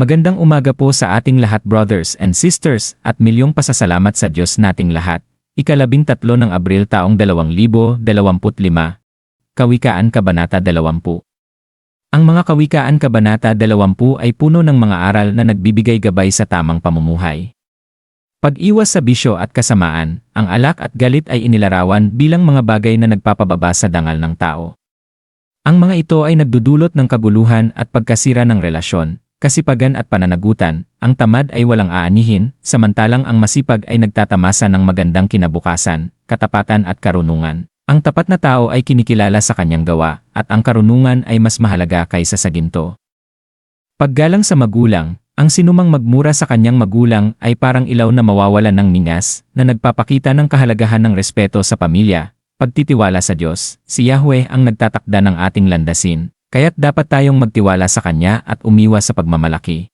Magandang umaga po sa ating lahat brothers and sisters at milyong pasasalamat sa Diyos nating lahat. Ika-13 ng Abril taong 2025. Kawikaan Kabanata 20. Ang mga Kawikaan Kabanata 20 ay puno ng mga aral na nagbibigay gabay sa tamang pamumuhay. Pag-iwas sa bisyo at kasamaan, ang alak at galit ay inilarawan bilang mga bagay na nagpapababa sa dangal ng tao. Ang mga ito ay nagdudulot ng kaguluhan at pagkasira ng relasyon, kasipagan at pananagutan. Ang tamad ay walang aanihin, samantalang ang masipag ay nagtatamasa ng magandang kinabukasan, katapatan at karunungan. Ang tapat na tao ay kinikilala sa kanyang gawa, at ang karunungan ay mas mahalaga kaysa sa ginto. Paggalang sa magulang, ang sinumang magmura sa kanyang magulang ay parang ilaw na mawawalan ng ningas, na nagpapakita ng kahalagahan ng respeto sa pamilya, pagtitiwala sa Diyos. Si Yahweh ang nagtatakda ng ating landasin, kaya't dapat tayong magtiwala sa Kanya at umiwas sa pagmamalaki.